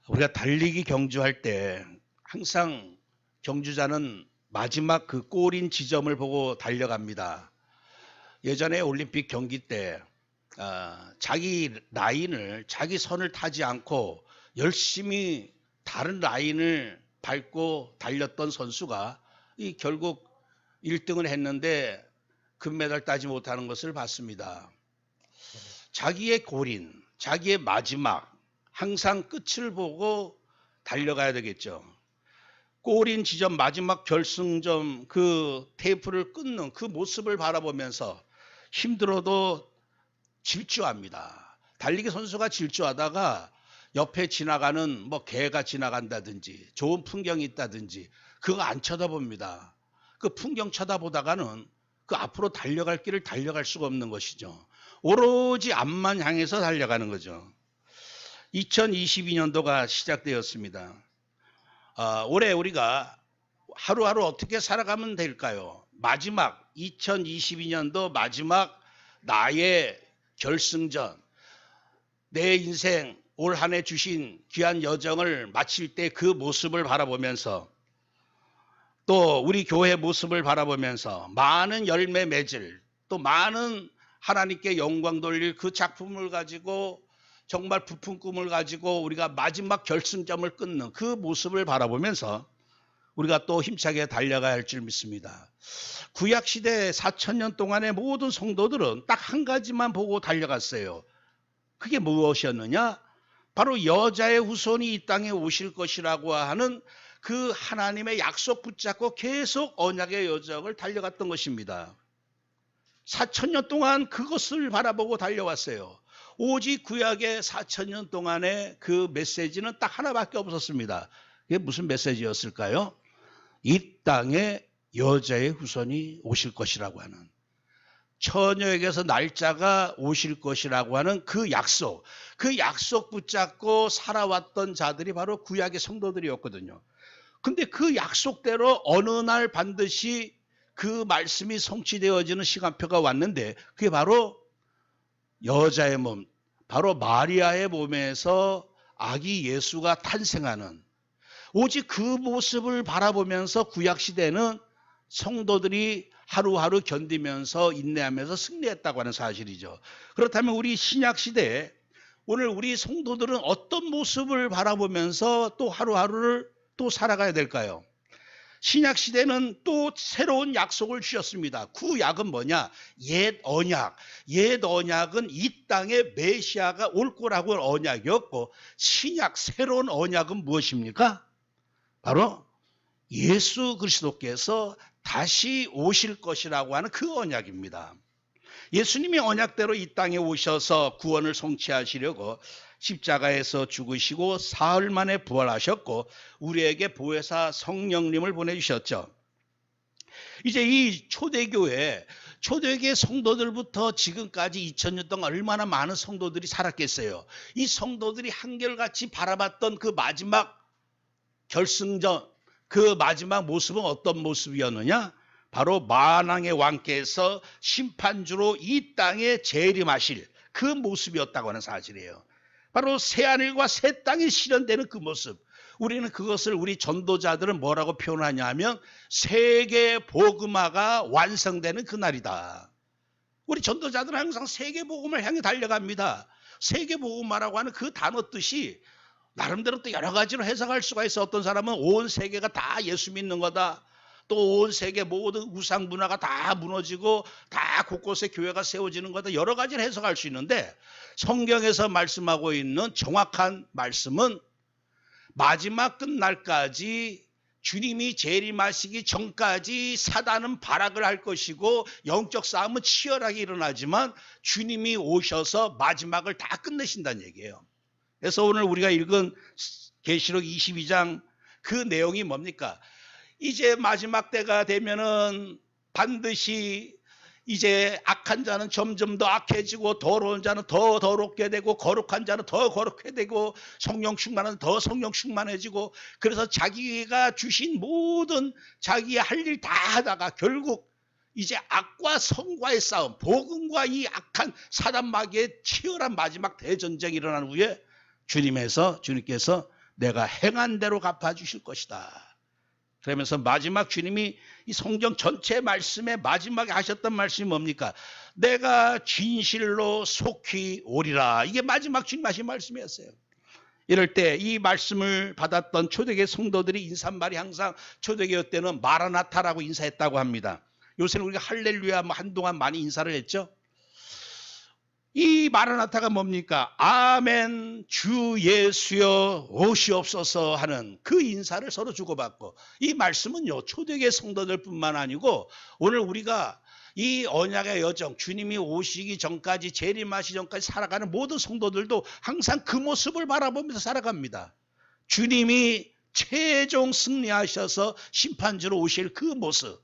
우리가 달리기 경주할 때 항상 경주자는 마지막 그 골인 지점을 보고 달려갑니다. 예전에 올림픽 경기 때 자기 라인을 자기 선을 타지 않고 열심히 다른 라인을 밟고 달렸던 선수가 결국 1등을 했는데 금메달 따지 못하는 것을 봤습니다. 자기의 골인, 자기의 마지막, 항상 끝을 보고 달려가야 되겠죠. 골인 지점 마지막 결승점 그 테이프를 끊는 그 모습을 바라보면서 힘들어도 질주합니다. 달리기 선수가 질주하다가 옆에 지나가는 뭐 개가 지나간다든지 좋은 풍경이 있다든지 그거 안 쳐다봅니다. 그 풍경 쳐다보다가는 그 앞으로 달려갈 길을 달려갈 수가 없는 것이죠. 오로지 앞만 향해서 달려가는 거죠. 2022년도가 시작되었습니다. 올해 우리가 하루하루 어떻게 살아가면 될까요? 마지막 2022년도 마지막 나의 결승전, 내 인생 올 한 해 주신 귀한 여정을 마칠 때 그 모습을 바라보면서 또 우리 교회 모습을 바라보면서 많은 열매 맺을 또 많은 하나님께 영광 돌릴 그 작품을 가지고 정말 부푼 꿈을 가지고 우리가 마지막 결승점을 끊는 그 모습을 바라보면서 우리가 또 힘차게 달려가야 할 줄 믿습니다. 구약시대 4,000년 동안의 모든 성도들은 딱 한 가지만 보고 달려갔어요. 그게 무엇이었느냐? 바로 여자의 후손이 이 땅에 오실 것이라고 하는 그 하나님의 약속 붙잡고 계속 언약의 여정을 달려갔던 것입니다. 4,000년 동안 그것을 바라보고 달려왔어요. 오직 구약의 4,000년 동안의 그 메시지는 딱 하나밖에 없었습니다. 그게 무슨 메시지였을까요? 이 땅에 여자의 후손이 오실 것이라고 하는, 처녀에게서 날짜가 오실 것이라고 하는 그 약속 붙잡고 살아왔던 자들이 바로 구약의 성도들이었거든요. 근데 그 약속대로 어느 날 반드시 그 말씀이 성취되어지는 시간표가 왔는데 그게 바로 여자의 몸, 바로 마리아의 몸에서 아기 예수가 탄생하는, 오직 그 모습을 바라보면서 구약시대는 성도들이 하루하루 견디면서 인내하면서 승리했다고 하는 사실이죠. 그렇다면 우리 신약시대에 오늘 우리 성도들은 어떤 모습을 바라보면서 또 하루하루를 또 살아가야 될까요? 신약시대는 또 새로운 약속을 주셨습니다. 구약은 뭐냐? 옛 언약. 옛 언약은 이 땅에 메시아가 올 거라고 하는 언약이었고, 신약 새로운 언약은 무엇입니까? 바로 예수 그리스도께서 다시 오실 것이라고 하는 그 언약입니다. 예수님이 언약대로 이 땅에 오셔서 구원을 성취하시려고 십자가에서 죽으시고 사흘 만에 부활하셨고 우리에게 보혜사 성령님을 보내주셨죠. 이제 이 초대교회 성도들부터 지금까지 2000년 동안 얼마나 많은 성도들이 살았겠어요. 이 성도들이 한결같이 바라봤던 그 마지막 결승전, 그 마지막 모습은 어떤 모습이었느냐? 바로 만왕의 왕께서 심판주로 이 땅에 재림하실 그 모습이었다고 하는 사실이에요. 바로 새하늘과 새 땅이 실현되는 그 모습. 우리는 그것을 우리 전도자들은 뭐라고 표현하냐 하면 세계 복음화가 완성되는 그날이다. 우리 전도자들은 항상 세계 복음을 향해 달려갑니다. 세계 복음화라고 하는 그 단어 뜻이 나름대로 또 여러 가지로 해석할 수가 있어. 어떤 사람은 온 세계가 다 예수 믿는 거다. 또 온 세계 모든 우상 문화가 다 무너지고 다 곳곳에 교회가 세워지는 거다. 여러 가지를 해석할 수 있는데 성경에서 말씀하고 있는 정확한 말씀은 마지막 끝날까지 주님이 재림하시기 전까지 사단은 발악을 할 것이고 영적 싸움은 치열하게 일어나지만 주님이 오셔서 마지막을 다 끝내신다는 얘기예요. 그래서 오늘 우리가 읽은 계시록 22장 그 내용이 뭡니까? 이제 마지막 때가 되면은 반드시 이제 악한 자는 점점 더 악해지고 더러운 자는 더 더럽게 되고 거룩한 자는 더 거룩해 되고 성령 충만은 더 성령 충만해지고, 그래서 자기가 주신 모든 자기의 할 일 다 하다가 결국 이제 악과 성과의 싸움, 복음과 이 악한 사단 마귀의 치열한 마지막 대전쟁이 일어난 후에 주님께서 내가 행한 대로 갚아주실 것이다. 그러면서 마지막 주님이 이 성경 전체 말씀의 마지막에 하셨던 말씀이 뭡니까? 내가 진실로 속히 오리라. 이게 마지막 주님 하신 말씀이었어요. 이럴 때 이 말씀을 받았던 초대교회 성도들이 인사말이 항상 초대교회 때는 마라나타라고 인사했다고 합니다. 요새는 우리가 할렐루야 한동안 많이 인사를 했죠. 이 마라나타가 뭡니까? 아멘 주 예수여 오시옵소서 하는 그 인사를 서로 주고받고, 이 말씀은요 초대교회 성도들뿐만 아니고 오늘 우리가 이 언약의 여정, 주님이 오시기 전까지 재림하시기 전까지 살아가는 모든 성도들도 항상 그 모습을 바라보면서 살아갑니다. 주님이 최종 승리하셔서 심판주로 오실 그 모습,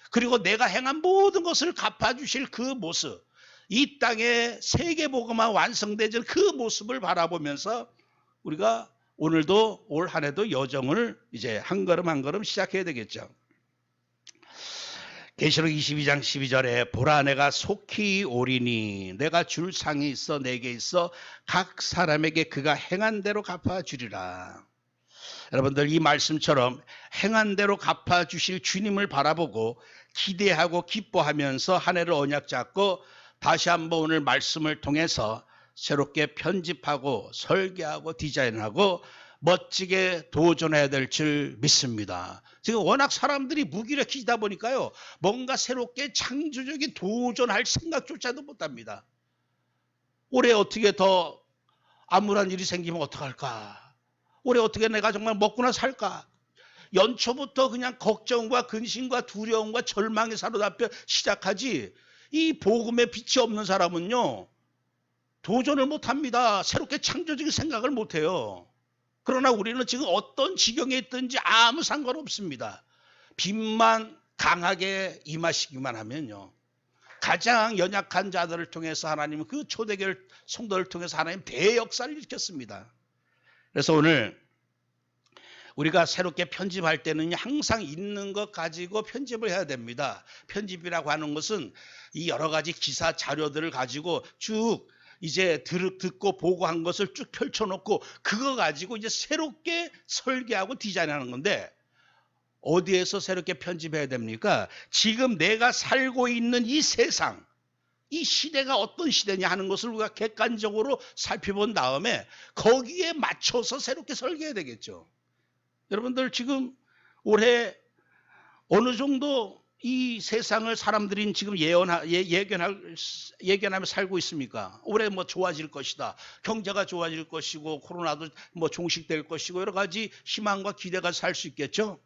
그리고 내가 행한 모든 것을 갚아주실 그 모습, 이 땅에 세계복음화 완성되는 그 모습을 바라보면서 우리가 오늘도 올 한 해도 여정을 이제 한 걸음 한 걸음 시작해야 되겠죠. 계시록 22장 12절에 보라 내가 속히 오리니 내가 줄 상이 있어 내게 있어 각 사람에게 그가 행한 대로 갚아주리라. 여러분들 이 말씀처럼 행한 대로 갚아주실 주님을 바라보고 기대하고 기뻐하면서 한 해를 언약 잡고 다시 한번 오늘 말씀을 통해서 새롭게 편집하고 설계하고 디자인하고 멋지게 도전해야 될 줄 믿습니다. 지금 워낙 사람들이 무기력해지다 보니까요, 뭔가 새롭게 창조적인 도전할 생각조차도 못합니다. 올해 어떻게 더 암울한 일이 생기면 어떡할까? 올해 어떻게 내가 정말 먹고나 살까? 연초부터 그냥 걱정과 근심과 두려움과 절망에 사로잡혀 시작하지, 이 복음의 빛이 없는 사람은요 도전을 못합니다. 새롭게 창조적인 생각을 못해요. 그러나 우리는 지금 어떤 지경에 있든지 아무 상관없습니다. 빛만 강하게 임하시기만 하면요, 가장 연약한 자들을 통해서 하나님은 그 초대교회 성도를 통해서 하나님 대역사를 일으켰습니다. 그래서 오늘 우리가 새롭게 편집할 때는 항상 있는 것 가지고 편집을 해야 됩니다. 편집이라고 하는 것은 이 여러 가지 기사 자료들을 가지고 쭉 이제 듣고 보고 한 것을 쭉 펼쳐놓고 그거 가지고 이제 새롭게 설계하고 디자인하는 건데, 어디에서 새롭게 편집해야 됩니까? 지금 내가 살고 있는 이 세상, 이 시대가 어떤 시대냐 하는 것을 우리가 객관적으로 살펴본 다음에 거기에 맞춰서 새롭게 설계해야 되겠죠. 여러분들 지금 올해 어느 정도 이 세상을 사람들이 지금 예견하며 살고 있습니까? 올해 뭐 좋아질 것이다, 경제가 좋아질 것이고 코로나도 뭐 종식될 것이고 여러 가지 희망과 기대가 살 수 있겠죠.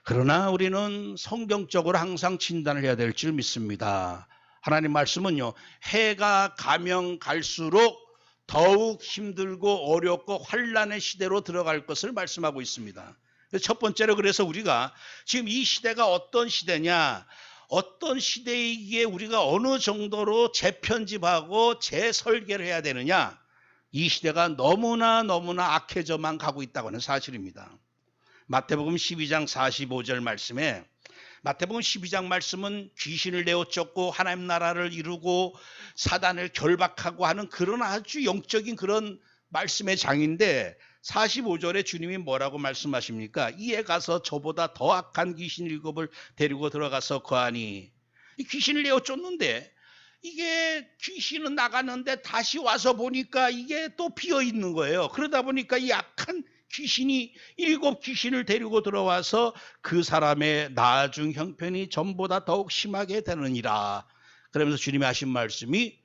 그러나 우리는 성경적으로 항상 진단을 해야 될 줄 믿습니다. 하나님 말씀은요, 해가 가면 갈수록 더욱 힘들고 어렵고 환난의 시대로 들어갈 것을 말씀하고 있습니다. 첫 번째로 그래서 우리가 지금 이 시대가 어떤 시대냐, 어떤 시대이기에 우리가 어느 정도로 재편집하고 재설계를 해야 되느냐, 이 시대가 너무나 악해져만 가고 있다고 하는 사실입니다. 마태복음 12장 45절 말씀에, 마태복음 12장 말씀은 귀신을 내어 쫓고 하나님 나라를 이루고 사단을 결박하고 하는 그런 아주 영적인 그런 말씀의 장인데, 45절에 주님이 뭐라고 말씀하십니까? 이에 가서 저보다 더 악한 귀신 7을 데리고 들어가서 거하니, 이 귀신을 내어 쫓는데 이게 귀신은 나가는데 다시 와서 보니까 이게 또 비어 있는 거예요. 그러다 보니까 이 악한 귀신이 7 귀신을 데리고 들어와서 그 사람의 나중 형편이 전보다 더욱 심하게 되느니라. 그러면서 주님이 하신 말씀이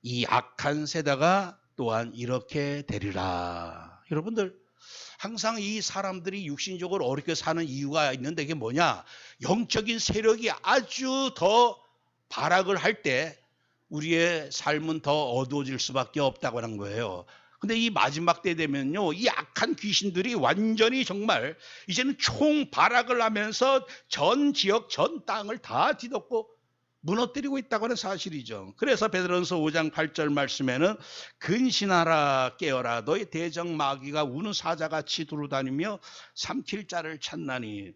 이 악한 세대가 또한 이렇게 되리라. 여러분들 항상 이 사람들이 육신적으로 어렵게 사는 이유가 있는데, 이게 뭐냐? 영적인 세력이 아주 더 발악을 할 때 우리의 삶은 더 어두워질 수밖에 없다고 하는 거예요. 근데 이 마지막 때 되면요, 이 악한 귀신들이 완전히 정말 이제는 총발악을 하면서 전 지역 전 땅을 다 뒤덮고 무너뜨리고 있다고 하는 사실이죠. 그래서 베드로전서 5장 8절 말씀에는 근신하라 깨어라 너희 대적 마귀가 우는 사자같이 두루다니며 삼킬 자를 찾나니.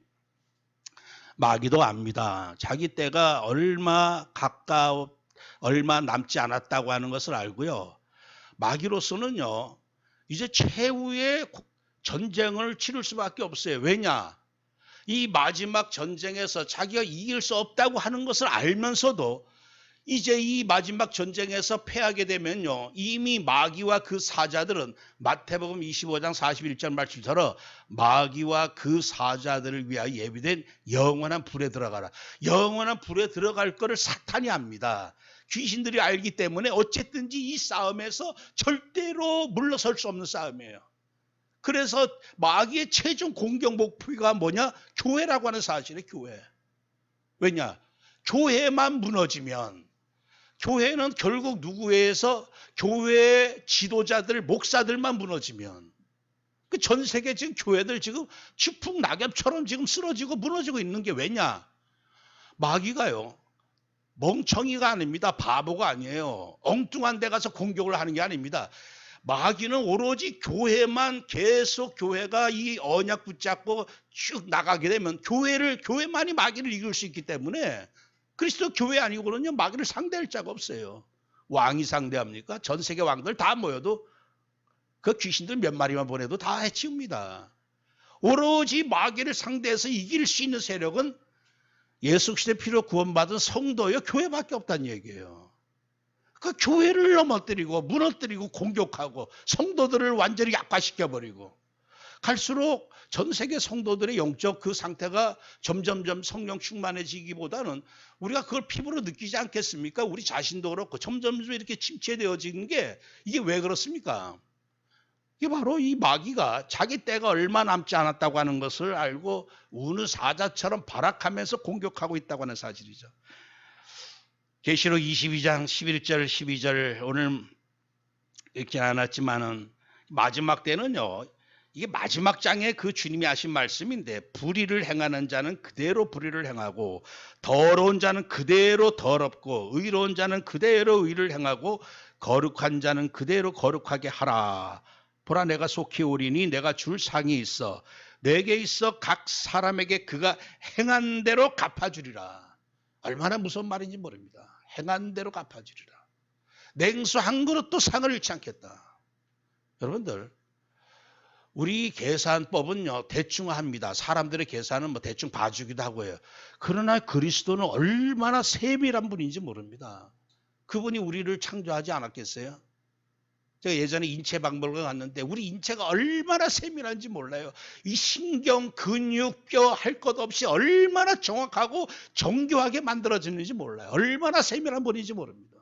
마귀도 압니다. 자기 때가 얼마 남지 않았다고 하는 것을 알고요, 마귀로서는요 이제 전쟁을 치를 수밖에 없어요. 왜냐? 이 마지막 전쟁에서 자기가 이길 수 없다고 하는 것을 알면서도 이제 이 마지막 전쟁에서 패하게 되면요, 이미 마귀와 그 사자들은 마태복음 25장 41절 말씀처럼 마귀와 그 사자들을 위하여 예비된 영원한 불에 들어가라. 영원한 불에 들어갈 거를 사탄이 압니다. 귀신들이 알기 때문에 어쨌든지 이 싸움에서 절대로 물러설 수 없는 싸움이에요. 그래서 마귀의 최종 공격 목표가 뭐냐? 교회라고 하는 사실이에요. 교회. 왜냐? 교회만 무너지면, 교회는 결국 누구에서 교회 지도자들, 목사들만 무너지면, 그 전 세계 지금 교회들 지금 추풍 낙엽처럼 지금 쓰러지고 무너지고 있는 게 왜냐? 마귀가요, 멍청이가 아닙니다. 바보가 아니에요. 엉뚱한 데 가서 공격을 하는 게 아닙니다. 마귀는 오로지 교회만 계속, 교회가 이 언약 붙잡고 쭉 나가게 되면 교회만이 마귀를 이길 수 있기 때문에, 그리스도 교회 아니고는요, 마귀를 상대할 자가 없어요. 왕이 상대합니까? 전 세계 왕들 다 모여도 그 귀신들 몇 마리만 보내도 다 해치웁니다. 오로지 마귀를 상대해서 이길 수 있는 세력은 예수 그리스도의 피로 구원받은 성도요, 교회밖에 없다는 얘기예요. 그 교회를 넘어뜨리고 무너뜨리고 공격하고 성도들을 완전히 약화시켜버리고, 갈수록 전 세계 성도들의 영적 그 상태가 점점점 성령 충만해지기보다는 우리가 그걸 피부로 느끼지 않겠습니까? 우리 자신도 그렇고 점점점 이렇게 침체되어지는 게, 이게 왜 그렇습니까? 이게 바로 이 마귀가 자기 때가 얼마 남지 않았다고 하는 것을 알고 우는 사자처럼 발악하면서 공격하고 있다고 하는 사실이죠. 계시록 22장 11절 12절 오늘 읽지 않았지만은 마지막 때는요, 이게 마지막 장에 그 주님이 하신 말씀인데, 불의를 행하는 자는 그대로 불의를 행하고 더러운 자는 그대로 더럽고 의로운 자는 그대로 의를 행하고 거룩한 자는 그대로 거룩하게 하라. 보라, 내가 속히 오리니 내가 줄 상이 있어 내게 있어 각 사람에게 그가 행한 대로 갚아주리라. 얼마나 무서운 말인지 모릅니다. 행한 대로 갚아주리라. 냉수 한 그릇도 상을 잃지 않겠다. 여러분들, 우리 계산법은요, 대충 합니다. 사람들의 계산은 뭐 대충 봐주기도 하고 해요. 그러나 그리스도는 얼마나 세밀한 분인지 모릅니다. 그분이 우리를 창조하지 않았겠어요? 제가 예전에 인체박물관 갔는데 우리 인체가 얼마나 세밀한지 몰라요. 이 신경, 근육, 뼈 할 것 없이 얼마나 정확하고 정교하게 만들어지는지 몰라요. 얼마나 세밀한 분인지 모릅니다.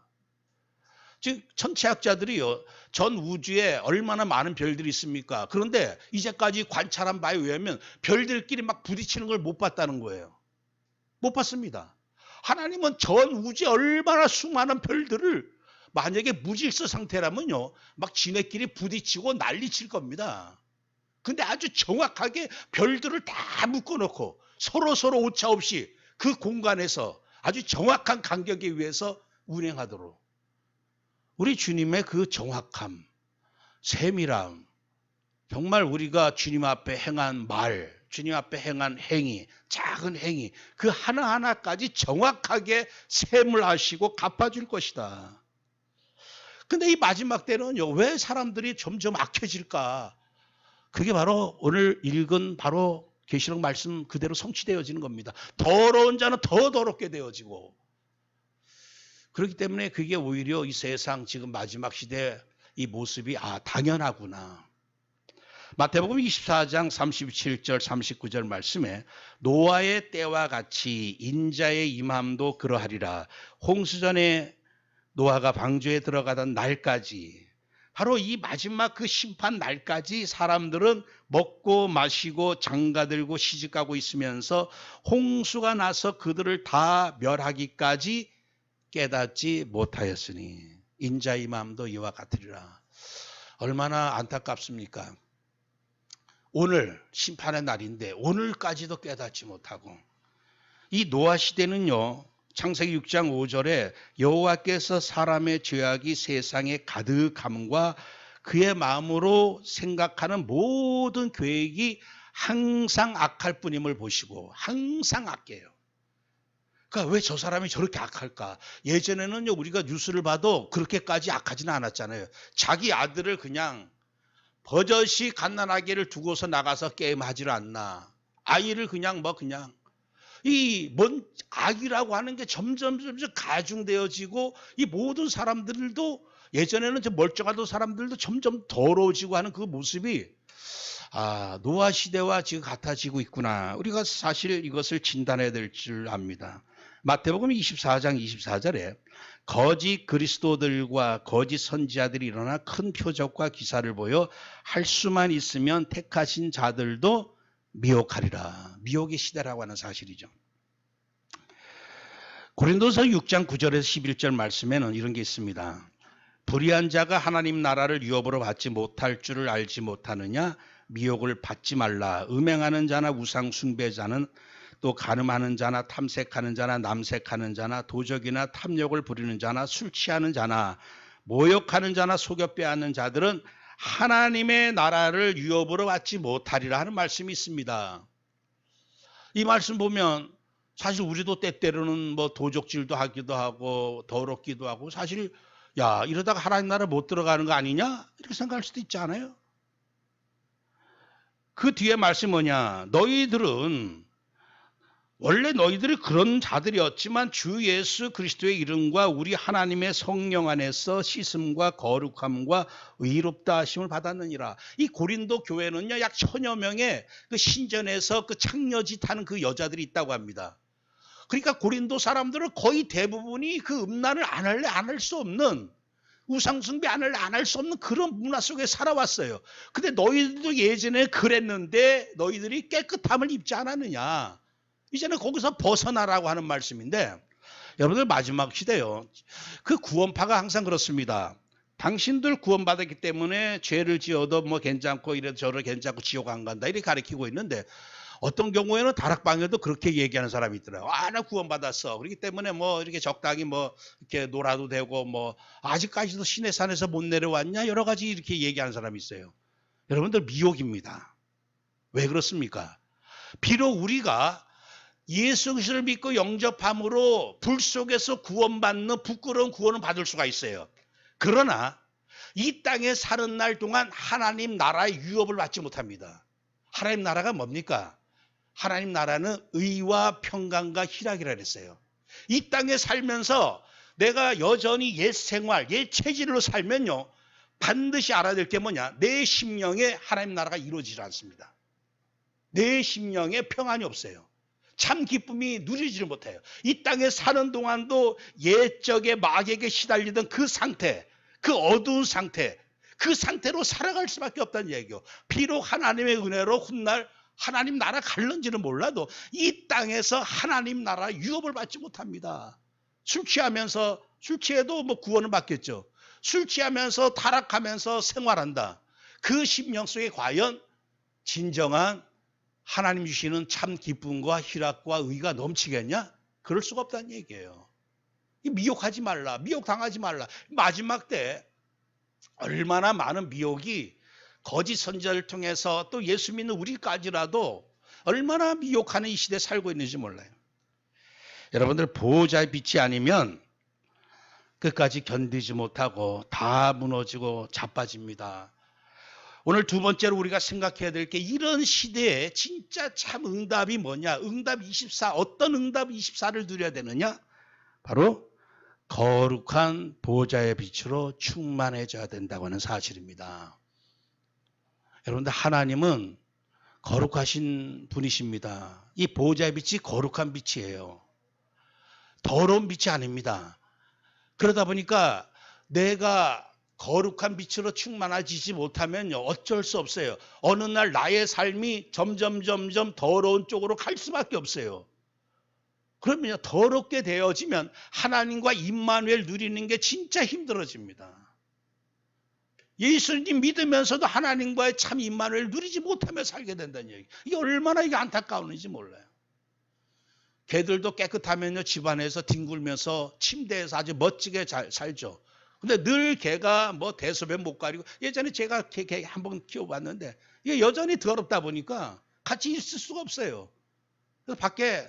즉 천체학자들이요, 전 우주에 얼마나 많은 별들이 있습니까? 그런데 이제까지 관찰한 바에 의하면 별들끼리 막 부딪히는 걸 못 봤다는 거예요. 못 봤습니다. 하나님은 전 우주에 얼마나 수많은 별들을, 만약에 무질서 상태라면요, 막 지네끼리 부딪히고 난리칠 겁니다. 근데 아주 정확하게 별들을 다 묶어놓고 서로 오차 없이 그 공간에서 아주 정확한 간격에 의해서 운행하도록, 우리 주님의 그 정확함, 세밀함, 정말 우리가 주님 앞에 행한 말, 주님 앞에 행한 행위, 작은 행위, 그 하나하나까지 정확하게 셈을 하시고 갚아줄 것이다. 근데 이 마지막 때는요, 왜 사람들이 점점 악해질까? 그게 바로 오늘 읽은 바로 계시록 말씀 그대로 성취되어지는 겁니다. 더러운 자는 더 더럽게 되어지고, 그렇기 때문에 그게 오히려 이 세상 지금 마지막 시대 이 모습이 당연하구나. 마태복음 24장 37절 39절 말씀에 노아의 때와 같이 인자의 임함도 그러하리라. 홍수전에 노아가 방주에 들어가던 날까지, 바로 이 마지막 그 심판 날까지 사람들은 먹고 마시고 장가들고 시집가고 있으면서 홍수가 나서 그들을 다 멸하기까지 깨닫지 못하였으니 인자의 마음도 이와 같으리라. 얼마나 안타깝습니까? 오늘 심판의 날인데 오늘까지도 깨닫지 못하고, 이 노아 시대는요, 창세기 6장 5절에 여호와께서 사람의 죄악이 세상에 가득함과 그의 마음으로 생각하는 모든 계획이 항상 악할 뿐임을 보시고, 항상 악해요. 그러니까 왜 저 사람이 저렇게 악할까? 예전에는요, 우리가 뉴스를 봐도 그렇게까지 악하지는 않았잖아요. 자기 아들을 그냥 버젓이 갓난아기를 두고서 나가서 게임하지를 않나. 아이를 그냥 이 뭔 악이라고 하는 게 점점 가중되어지고 이 모든 사람들도 예전에는 저 멀쩡하던 사람들도 점점 더러워지고 하는 그 모습이 노아 시대와 지금 같아지고 있구나. 우리가 사실 이것을 진단해야 될 줄 압니다. 마태복음 24장 24절에 거짓 그리스도들과 거짓 선지자들이 일어나 큰 표적과 기사를 보여 할 수만 있으면 택하신 자들도 미혹하리라. 미혹의 시대라고 하는 사실이죠. 고린도서 6장 9절에서 11절 말씀에는 이런 게 있습니다. 불의한 자가 하나님 나라를 유업으로 받지 못할 줄을 알지 못하느냐? 미혹을 받지 말라. 음행하는 자나 우상 숭배자는 또 간음하는 자나 탐색하는 자나 남색하는 자나 도적이나 탐욕을 부리는 자나 술 취하는 자나 모욕하는 자나 속여 빼앗는 자들은 하나님의 나라를 유업으로 받지 못하리라 하는 말씀이 있습니다. 이 말씀 보면 사실 우리도 때때로는 뭐 도적질도 하기도 하고 더럽기도 하고 사실 이러다가 하나님 나라 못 들어가는 거 아니냐? 이렇게 생각할 수도 있지 않아요? 그 뒤에 말씀이 뭐냐? 원래 너희들이 그런 자들이었지만 주 예수 그리스도의 이름과 우리 하나님의 성령 안에서 씻음과 거룩함과 의롭다 하심을 받았느니라. 이 고린도 교회는요, 약 1000여 명의 그 신전에서 그 창녀짓 하는 그 여자들이 있다고 합니다. 그러니까 고린도 사람들은 거의 대부분이 그 음란을 안 할 수 없는, 우상숭배 안 할 수 없는 그런 문화 속에 살아왔어요. 근데 너희들도 예전에 그랬는데 너희들이 깨끗함을 입지 않았느냐. 이제는 거기서 벗어나라고 하는 말씀인데, 여러분들 마지막 시대요. 그 구원파가 항상 그렇습니다. 당신들 구원받았기 때문에 죄를 지어도 뭐 괜찮고 이래도 저래 괜찮고 지옥 안 간다 이렇게 가르치고 있는데, 어떤 경우에는 다락방에도 그렇게 얘기하는 사람이 있더라고요. 나 구원받았어. 그렇기 때문에 뭐 이렇게 적당히 뭐 이렇게 놀아도 되고 뭐 아직까지도 시내 산에서 못 내려왔냐 여러 가지 이렇게 얘기하는 사람이 있어요. 여러분들 미혹입니다. 왜 그렇습니까? 비록 우리가 예수 그리스도를 믿고 영접함으로 불 속에서 구원받는 부끄러운 구원을 받을 수가 있어요. 그러나 이 땅에 사는 날 동안 하나님 나라의 유업을 받지 못합니다. 하나님 나라가 뭡니까? 하나님 나라는 의와 평강과 희락이라 그랬어요. 이 땅에 살면서 내가 여전히 옛 생활, 옛 체질로 살면요, 반드시 알아야 될 게 뭐냐? 내 심령에 하나님 나라가 이루어지지 않습니다. 내 심령에 평안이 없어요. 참 기쁨이 누리지를 못해요. 이 땅에 사는 동안도 옛적의 마귀에게 시달리던 그 상태, 그 어두운 상태, 그 상태로 살아갈 수밖에 없다는 얘기요. 비록 하나님의 은혜로 훗날 하나님 나라 갈는지는 몰라도 이 땅에서 하나님 나라 유업을 받지 못합니다. 술 취해도 뭐 구원을 받겠죠. 술 취하면서 타락하면서 생활한다. 그 심령 속에 과연 진정한 하나님 주시는 참 기쁨과 희락과 의가 넘치겠냐? 그럴 수가 없다는 얘기예요. 미혹하지 말라. 미혹당하지 말라. 마지막 때 얼마나 많은 미혹이 거짓 선지자를 통해서 또 예수 믿는 우리까지라도 얼마나 미혹하는 이 시대에 살고 있는지 몰라요. 여러분들 보호자의 빛이 아니면 끝까지 견디지 못하고 다 무너지고 자빠집니다. 오늘 두 번째로 우리가 생각해야 될 게 이런 시대에 진짜 참 응답이 뭐냐? 응답 24, 어떤 응답 24를 누려야 되느냐? 바로 거룩한 보호자의 빛으로 충만해져야 된다고 하는 사실입니다. 여러분들 하나님은 거룩하신 분이십니다. 이 보호자의 빛이 거룩한 빛이에요. 더러운 빛이 아닙니다. 그러다 보니까 내가 거룩한 빛으로 충만해지지 못하면요, 어쩔 수 없어요. 어느 날 나의 삶이 점점 더러운 쪽으로 갈 수밖에 없어요. 그러면 더럽게 되어지면 하나님과 임마누엘 누리는 게 진짜 힘들어집니다. 예수님 믿으면서도 하나님과의 참 임마누엘 누리지 못하며 살게 된다는 얘기. 이게 얼마나 이게 안타까운지 몰라요. 개들도 깨끗하면요, 집안에서 뒹굴면서 침대에서 아주 멋지게 잘 살죠. 근데 늘 개가 뭐 대소변 못 가리고, 예전에 제가 개 한번 키워봤는데 이게 여전히 더럽다 보니까 같이 있을 수가 없어요. 그래서 밖에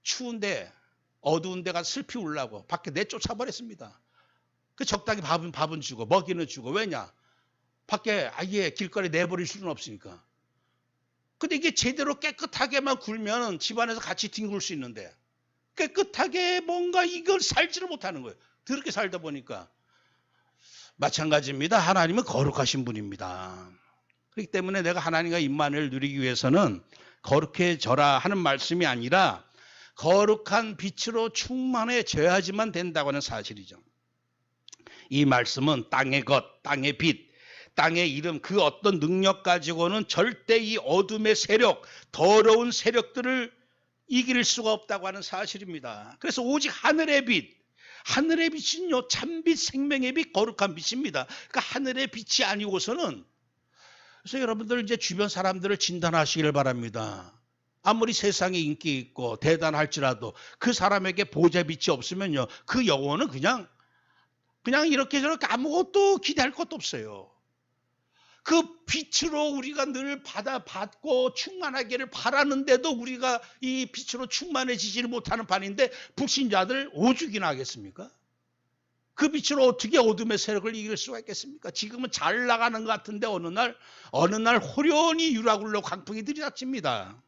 추운데 어두운 데가 슬피 울라고 밖에 내쫓아버렸습니다. 그 적당히 밥은 주고 먹이는 주고. 왜냐? 밖에 아예 길거리에 내버릴 수는 없으니까. 근데 이게 제대로 깨끗하게만 굴면 집안에서 같이 뒹굴 수 있는데 깨끗하게 뭔가 이걸 살지를 못하는 거예요. 더럽게 살다 보니까. 마찬가지입니다. 하나님은 거룩하신 분입니다. 그렇기 때문에 내가 하나님과 임만을 누리기 위해서는 거룩해져라 하는 말씀이 아니라 거룩한 빛으로 충만해져야지만 된다고 하는 사실이죠. 이 말씀은 땅의 것, 땅의 빛, 땅의 이름, 그 어떤 능력 가지고는 절대 이 어둠의 세력, 더러운 세력들을 이길 수가 없다고 하는 사실입니다. 그래서 오직 하늘의 빛, 하늘의 빛은요, 참빛, 생명의 빛, 거룩한 빛입니다. 그러니까 하늘의 빛이 아니고서는, 그래서 여러분들 이제 주변 사람들을 진단하시길 바랍니다. 아무리 세상에 인기 있고 대단할지라도 그 사람에게 보좌 빛이 없으면요, 그 영혼은 그냥 이렇게 저렇게 아무것도 기대할 것도 없어요. 그 빛으로 우리가 늘 받고 충만하기를 바라는데도 우리가 이 빛으로 충만해지지를 못하는 판인데 불신자들 오죽이나 하겠습니까? 그 빛으로 어떻게 어둠의 세력을 이길 수가 있겠습니까? 지금은 잘 나가는 것 같은데 어느 날 호련히 유라굴로 광풍이 들이닥칩니다.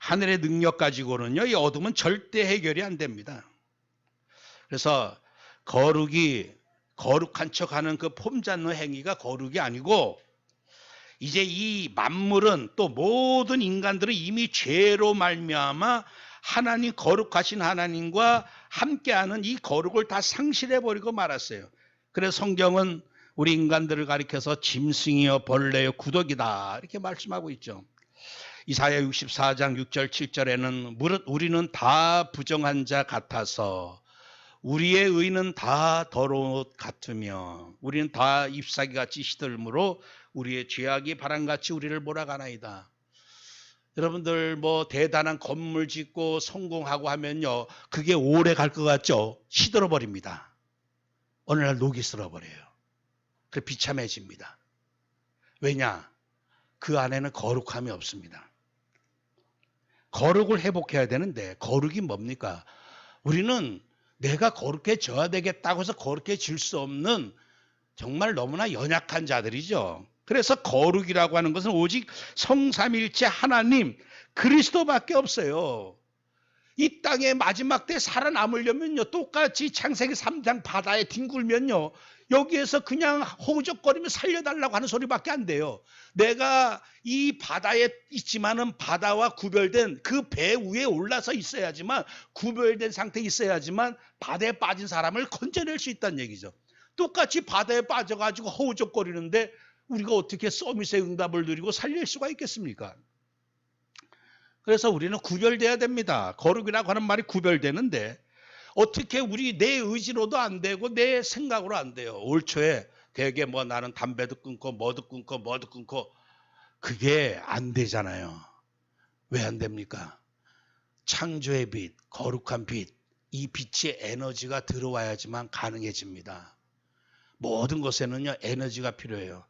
하늘의 능력 가지고는요, 이 어둠은 절대 해결이 안 됩니다. 그래서 거룩한 척하는 그 폼잡는 행위가 거룩이 아니고, 이제 이 만물은 또 모든 인간들은 이미 죄로 말미암아 하나님, 거룩하신 하나님과 함께하는 이 거룩을 다 상실해버리고 말았어요. 그래서 성경은 우리 인간들을 가리켜서 짐승이여 벌레여 구더기다 이렇게 말씀하고 있죠. 이사야 64장 6절 7절에는 무릇 우리는 다 부정한 자 같아서 우리의 의는 다 더러운 옷 같으며 우리는 다 잎사귀같이 시들므로 우리의 죄악이 바람같이 우리를 몰아가나이다. 여러분들 뭐 대단한 건물 짓고 성공하고 하면요, 그게 오래 갈 것 같죠? 시들어버립니다. 어느 날 녹이 쓸어버려요. 그래 비참해집니다. 왜냐? 그 안에는 거룩함이 없습니다. 거룩을 회복해야 되는데 거룩이 뭡니까? 우리는 내가 거룩해져야 되겠다고 해서 거룩해질 수 없는 정말 너무나 연약한 자들이죠. 그래서 거룩이라고 하는 것은 오직 성삼일체 하나님 그리스도밖에 없어요. 이 땅의 마지막 때 살아남으려면요, 똑같이 창세기 3장 바다에 뒹굴면요, 여기에서 그냥 허우적거리며 살려달라고 하는 소리밖에 안 돼요. 내가 이 바다에 있지만은 바다와 구별된 그 배 위에 올라서 있어야지만, 구별된 상태에 있어야지만 바다에 빠진 사람을 건져낼 수 있다는 얘기죠. 똑같이 바다에 빠져가지고 허우적거리는데 우리가 어떻게 서밋의 응답을 누리고 살릴 수가 있겠습니까? 그래서 우리는 구별돼야 됩니다. 거룩이라고 하는 말이 구별되는데 어떻게 내 의지로도 안 되고 내 생각으로 안 돼요. 올 초에 되게 뭐 나는 담배도 끊고 뭐도 끊고 그게 안 되잖아요. 왜 안 됩니까? 창조의 빛, 거룩한 빛, 이 빛의 에너지가 들어와야지만 가능해집니다. 모든 것에는요, 에너지가 필요해요.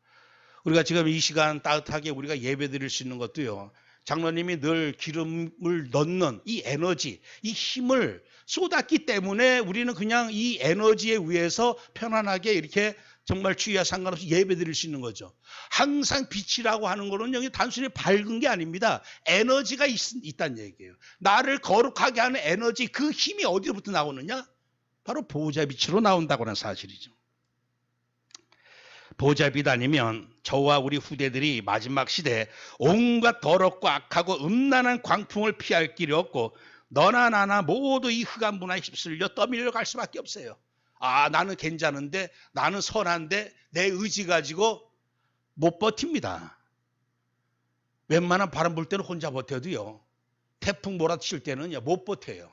우리가 지금 이 시간 따뜻하게 우리가 예배 드릴 수 있는 것도요, 장로님이 늘 기름을 넣는 이 에너지, 이 힘을 쏟았기 때문에 우리는 그냥 이 에너지에 의해서 편안하게 이렇게 정말 주의와 상관없이 예배 드릴 수 있는 거죠. 항상 빛이라고 하는 거는 여기 단순히 밝은 게 아닙니다. 에너지가 있다는 얘기예요. 나를 거룩하게 하는 에너지, 그 힘이 어디로부터 나오느냐? 바로 보좌빛으로 나온다고 하는 사실이죠. 보좌빛 아니면 저와 우리 후대들이 마지막 시대에 온갖 더럽고 악하고 음란한 광풍을 피할 길이 없고 너나 나나 모두 이 흑암 문화에 휩쓸려 떠밀려 갈 수밖에 없어요. 아, 나는 괜찮은데, 나는 선한데 내 의지 가지고 못 버팁니다. 웬만한 바람 불 때는 혼자 버텨도요, 태풍 몰아칠 때는 못 버텨요.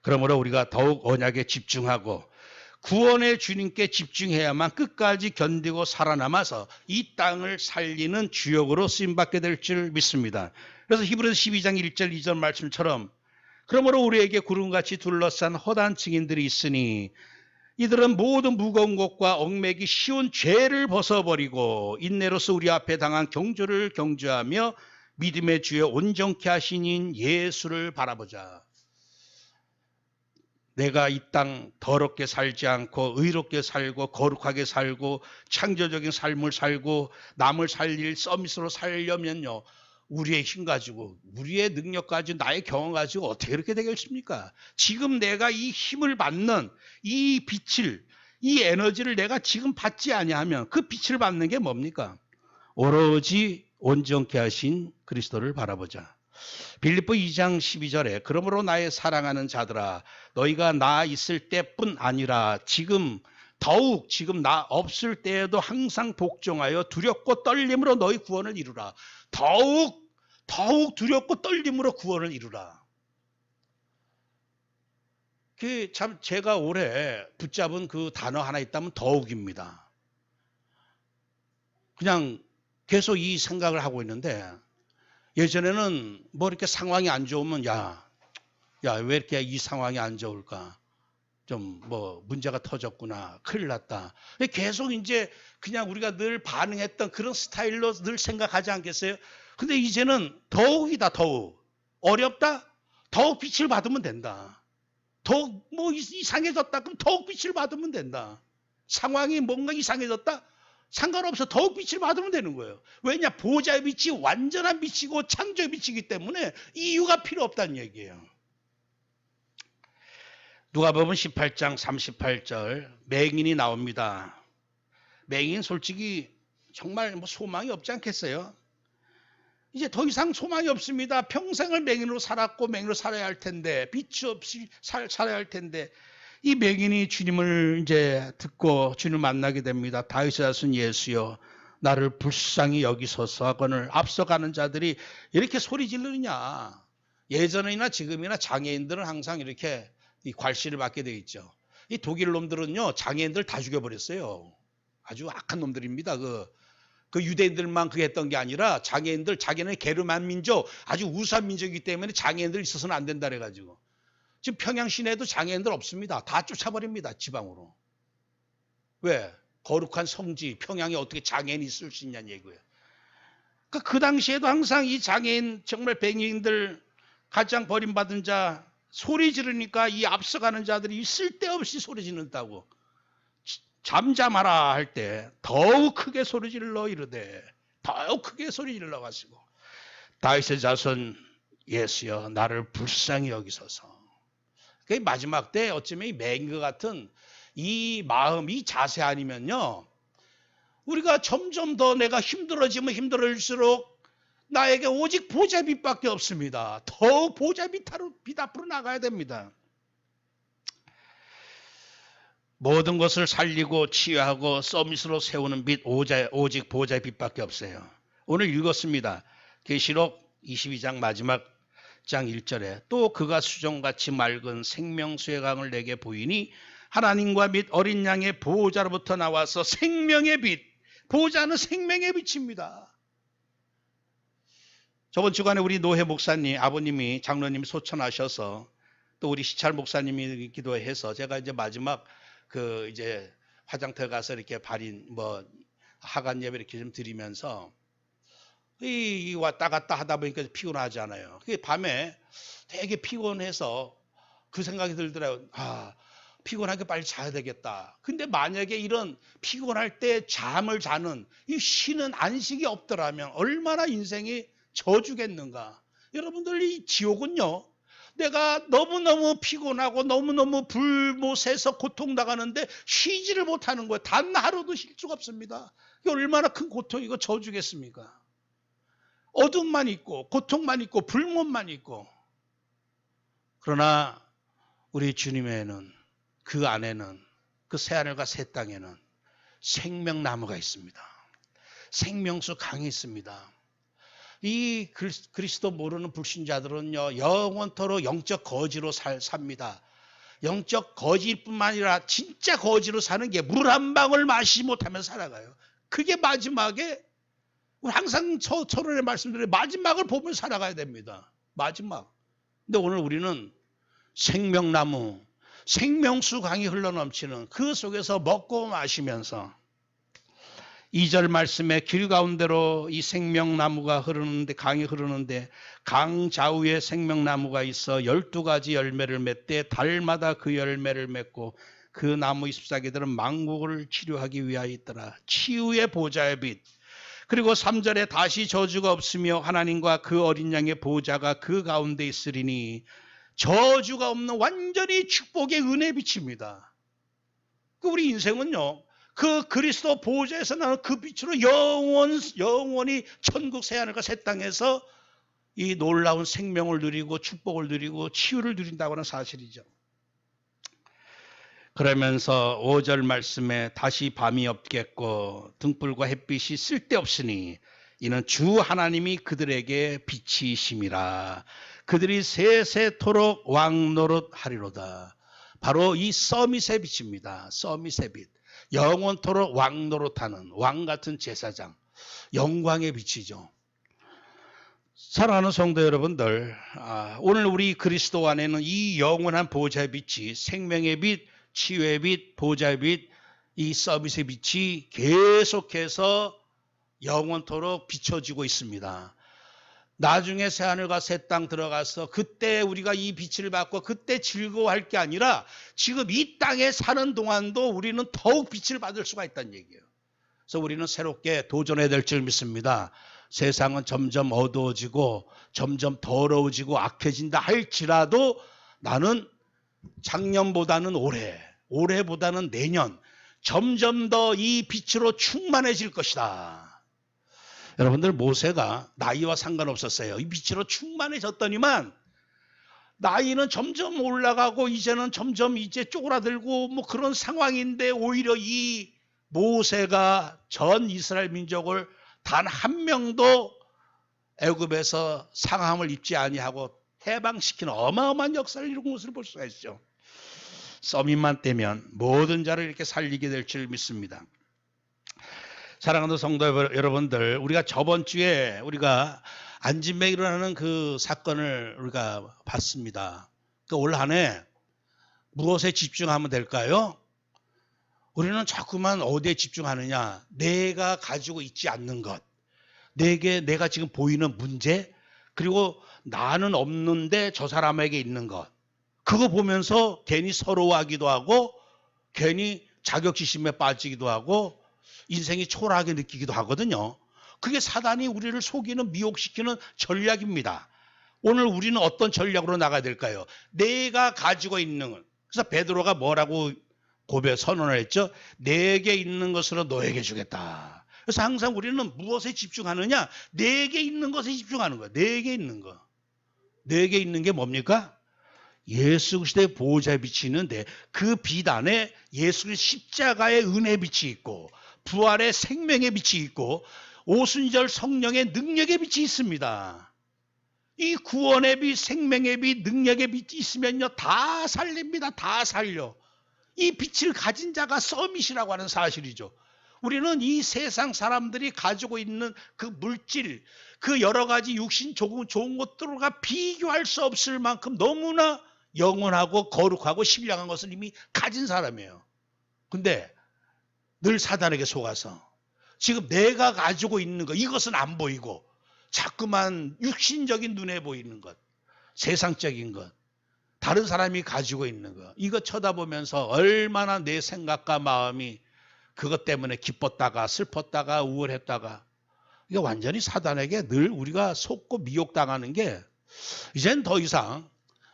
그러므로 우리가 더욱 언약에 집중하고 구원의 주님께 집중해야만 끝까지 견디고 살아남아서 이 땅을 살리는 주역으로 쓰임받게 될 줄 믿습니다. 그래서 히브리서 12장 1절 2절 말씀처럼 그러므로 우리에게 구름같이 둘러싼 허다한 증인들이 있으니 이들은 모든 무거운 것과 얽매기 쉬운 죄를 벗어버리고 인내로서 우리 앞에 당한 경주를 경주하며 믿음의 주여 온전케 하신 인 예수를 바라보자. 내가 이 땅 더럽게 살지 않고 의롭게 살고 거룩하게 살고 창조적인 삶을 살고 남을 살릴 서밋으로 살려면요, 우리의 힘 가지고 우리의 능력 가지고 나의 경험 가지고 어떻게 그렇게 되겠습니까? 지금 내가 이 힘을 받는 이 빛을, 이 에너지를 내가 지금 받지 아니하면 그 빛을 받는 게 뭡니까? 오로지 온전케 하신 그리스도를 바라보자. 빌립보 2장 12절에 그러므로 나의 사랑하는 자들아 너희가 나 있을 때뿐 아니라 지금 더욱 지금 나 없을 때에도 항상 복종하여 두렵고 떨림으로 너희 구원을 이루라. 더욱 두렵고 떨림으로 구원을 이루라. 그 참 제가 올해 붙잡은 그 단어 하나 있다면 더욱입니다. 그냥 계속 이 생각을 하고 있는데, 예전에는 뭐 이렇게 상황이 안 좋으면 야 왜 이렇게 이 상황이 안 좋을까? 좀 뭐 문제가 터졌구나. 큰일 났다. 계속 이제 그냥 우리가 늘 반응했던 그런 스타일로 늘 생각하지 않겠어요? 근데 이제는 더욱이다. 더욱. 어렵다? 더욱 빛을 받으면 된다. 더욱 뭐 이상해졌다? 그럼 더욱 빛을 받으면 된다. 상황이 뭔가 이상해졌다? 상관없어. 더욱 빛을 받으면 되는 거예요. 왜냐? 보좌의 빛이 완전한 빛이고 창조의 빛이기 때문에 이유가 필요 없다는 얘기예요. 누가복음 18장 38절 맹인이 나옵니다. 맹인 솔직히 정말 뭐 소망이 없지 않겠어요? 이제 더 이상 소망이 없습니다. 평생을 맹인으로 살았고 맹인으로 살아야 할 텐데, 빛이 없이 살아야 할 텐데, 이 맹인이 주님을 이제 듣고 주님을 만나게 됩니다. 다윗의 자손 예수여 나를 불쌍히 여기소서 하거늘 앞서가는 자들이 이렇게 소리 지르느냐. 예전이나 지금이나 장애인들은 항상 이렇게 이 괄시를 받게 되어 있죠. 이 독일 놈들은요 장애인들 다 죽여버렸어요. 아주 악한 놈들입니다. 그 유대인들만 그게 했던 게 아니라 장애인들, 자기는 게르만 민족, 아주 우수한 민족이기 때문에 장애인들 있어서는 안 된다 그래가지고 지금 평양 시내에도 장애인들 없습니다. 다 쫓아버립니다. 지방으로. 왜? 거룩한 성지 평양에 어떻게 장애인이 있을 수 있냐는 얘기예요. 그 당시에도 항상 이 장애인 정말 뱅이인들 가장 버림받은 자 소리 지르니까 이 앞서가는 자들이 쓸데없이 소리 지른다고. 잠잠하라 할 때 더욱 크게 소리 질러 이르되 더욱 크게 소리 질러 가지고 다윗의 자손 예수여 나를 불쌍히 여기소서. 그 마지막 때 어쩌면 이 맹인과 같은 이 마음, 이 자세 아니면요 우리가 점점 더 내가 힘들어지면 힘들어질수록 나에게 오직 보좌빛밖에 없습니다. 더 보좌빛 앞으로 나가야 됩니다. 모든 것을 살리고 치유하고 서밋으로 세우는 빛 오직 보좌의 빛밖에 없어요. 오늘 읽었습니다. 계시록 22장 마지막 장 1절에 또 그가 수정같이 맑은 생명수의 강을 내게 보이니 하나님과 및 어린 양의 보호자로부터 나와서 생명의 빛, 보호자는 생명의 빛입니다. 저번 주간에 우리 노회 목사님, 아버님이 장로님이 소천하셔서 또 우리 시찰 목사님이 기도해서 제가 이제 마지막 이제 화장터 가서 이렇게 발인 하간 예배 이렇게 좀 드리면서 이 왔다 갔다 하다 보니까 피곤하잖아요. 밤에 되게 피곤해서 그 생각이 들더라고요. 피곤하게 빨리 자야 되겠다. 근데 만약에 이런 피곤할 때 잠을 자는 이 쉬는 안식이 없더라면 얼마나 인생이 저주겠는가. 여러분들 이 지옥은요. 내가 너무너무 피곤하고 너무너무 불못에서 고통당하는데 쉬지를 못하는 거예요. 단 하루도 쉴 수가 없습니다. 이게 얼마나 큰 고통이고 저주겠습니까? 어둠만 있고 고통만 있고 불못만 있고. 그러나 우리 주님에는 그 안에는 그 새하늘과 새 땅에는 생명나무가 있습니다. 생명수 강이 있습니다. 이 그리스도 모르는 불신자들은요 영원토록 영적 거지로 삽니다. 영적 거지뿐만 아니라 진짜 거지로 사는 게 물 한 방울 마시지 못하며 살아가요. 그게 마지막에 우리 항상 서론에 말씀드린 마지막을 보면 살아가야 됩니다. 마지막. 근데 오늘 우리는 생명나무, 생명수 강이 흘러넘치는 그 속에서 먹고 마시면서 2절 말씀에 길 가운데로 이 생명나무가 흐르는데, 강이 흐르는데 강 좌우에 생명나무가 있어 12가지 열매를 맺되 달마다 그 열매를 맺고 그 나무 잎사귀들은 만국을 치료하기 위하여 있더라. 치유의 보좌의 빛. 그리고 3절에 다시 저주가 없으며 하나님과 그 어린 양의 보좌가 그 가운데 있으리니 저주가 없는 완전히 축복의 은혜 빛입니다. 우리 인생은요, 그 그리스도 보좌에서 나는 그 빛으로 영원히 천국 새하늘과 새 땅에서 이 놀라운 생명을 누리고 축복을 누리고 치유를 누린다고 하는 사실이죠. 그러면서 5절 말씀에 다시 밤이 없겠고 등불과 햇빛이 쓸데없으니 이는 주 하나님이 그들에게 빛이심이라. 그들이 세세토록 왕노릇하리로다. 바로 이 서밋의 빛입니다. 서밋의 빛. 영원토록 왕노릇하는 왕 같은 제사장, 영광의 빛이죠. 사랑하는 성도 여러분들, 오늘 우리 그리스도 안에는 이 영원한 보좌의 빛이, 생명의 빛, 치유의 빛, 보좌의 빛, 이 서밋의 빛이 계속해서 영원토록 비춰지고 있습니다. 나중에 새하늘과 새 땅 들어가서 그때 우리가 이 빛을 받고 그때 즐거워할 게 아니라 지금 이 땅에 사는 동안도 우리는 더욱 빛을 받을 수가 있다는 얘기예요. 그래서 우리는 새롭게 도전해야 될 줄 믿습니다. 세상은 점점 어두워지고 점점 더러워지고 악해진다 할지라도 나는 작년보다는 올해보다는 내년 점점 더 이 빛으로 충만해질 것이다. 여러분들, 모세가 나이와 상관없었어요. 이 빛으로 충만해졌더니만 나이는 점점 올라가고 이제는 점점 이제 쪼그라들고 뭐 그런 상황인데 오히려 이 모세가 전 이스라엘 민족을 단 한 명도 애굽에서 상함을 입지 아니하고 해방시키는 어마어마한 역사를 이룬 것을 볼 수가 있죠. 서밋만 떼면 모든 자를 이렇게 살리게 될 줄 믿습니다. 사랑하는 성도 여러분들, 우리가 저번 주에 우리가 안진뱅에 일어나는 그 사건을 우리가 봤습니다. 그 올 한 해 무엇에 집중하면 될까요? 우리는 자꾸만 어디에 집중하느냐? 내가 가지고 있지 않는 것, 내가 지금 보이는 문제, 그리고 나는 없는데 저 사람에게 있는 것, 그거 보면서 괜히 서러워하기도 하고 괜히 자격지심에 빠지기도 하고 인생이 초라하게 느끼기도 하거든요. 그게 사단이 우리를 속이는, 미혹시키는 전략입니다. 오늘 우리는 어떤 전략으로 나가야 될까요? 내가 가지고 있는, 그래서 베드로가 뭐라고 선언을 했죠? 내게 있는 것으로 너에게 주겠다. 그래서 항상 우리는 무엇에 집중하느냐? 내게 있는 것에 집중하는 거예요. 내게 있는 거. 내게 있는 게 뭡니까? 예수 그리스도의 보호자의 빛이 있는데 그 빛 안에 예수 그리스도 십자가의 은혜의 빛이 있고 부활의 생명의 빛이 있고 오순절 성령의 능력의 빛이 있습니다. 이 구원의 빛, 생명의 빛, 능력의 빛이 있으면요 다 살립니다. 다 살려. 이 빛을 가진 자가 서밋이라고 하는 사실이죠. 우리는 이 세상 사람들이 가지고 있는 그 물질, 그 여러 가지 육신 좋은 것들과 비교할 수 없을 만큼 너무나 영원하고 거룩하고 신령한 것을 이미 가진 사람이에요. 근데 늘 사단에게 속아서 지금 내가 가지고 있는 것, 이것은 안 보이고 자꾸만 육신적인 눈에 보이는 것, 세상적인 것, 다른 사람이 가지고 있는 것, 이거 쳐다보면서 얼마나 내 생각과 마음이 그것 때문에 기뻤다가 슬펐다가 우울했다가, 이게 완전히 사단에게 늘 우리가 속고 미혹당하는 게, 이젠 더 이상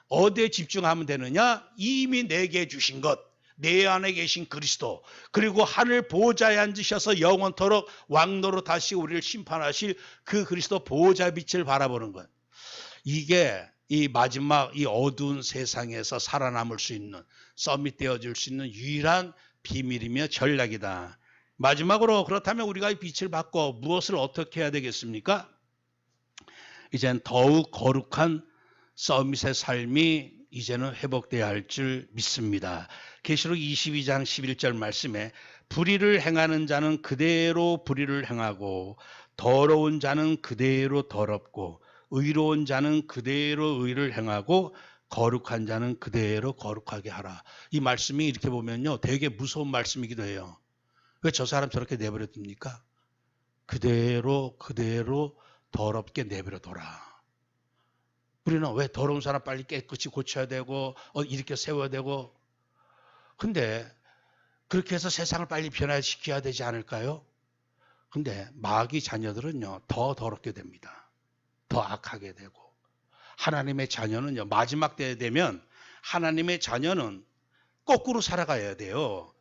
어디에 집중하면 되느냐? 이미 내게 주신 것, 내 안에 계신 그리스도, 그리고 하늘 보좌에 앉으셔서 영원토록 왕노로 다시 우리를 심판하실 그 그리스도 보좌 빛을 바라보는 것. 이게 이 마지막 이 어두운 세상에서 살아남을 수 있는, 서밋되어질 수 있는 유일한 비밀이며 전략이다. 마지막으로, 그렇다면 우리가 이 빛을 받고 무엇을 어떻게 해야 되겠습니까? 이젠 더욱 거룩한 서밋의 삶이 이제는 회복되어야 할 줄 믿습니다. 계시록 22장 11절 말씀에 불의를 행하는 자는 그대로 불의를 행하고 더러운 자는 그대로 더럽고 의로운 자는 그대로 의를 행하고 거룩한 자는 그대로 거룩하게 하라. 이 말씀이 이렇게 보면요 되게 무서운 말씀이기도 해요. 왜 저 사람 저렇게 내버려 둡니까? 그대로 더럽게 내버려둬라. 우리는 왜 더러운 사람 빨리 깨끗이 고쳐야 되고 이렇게 세워야 되고, 근데 그렇게 해서 세상을 빨리 변화시켜야 되지 않을까요? 근데 마귀 자녀들은요, 더 더럽게 됩니다. 더 악하게 되고. 하나님의 자녀는요, 마지막 때에 되면 하나님의 자녀는 거꾸로 살아가야 돼요.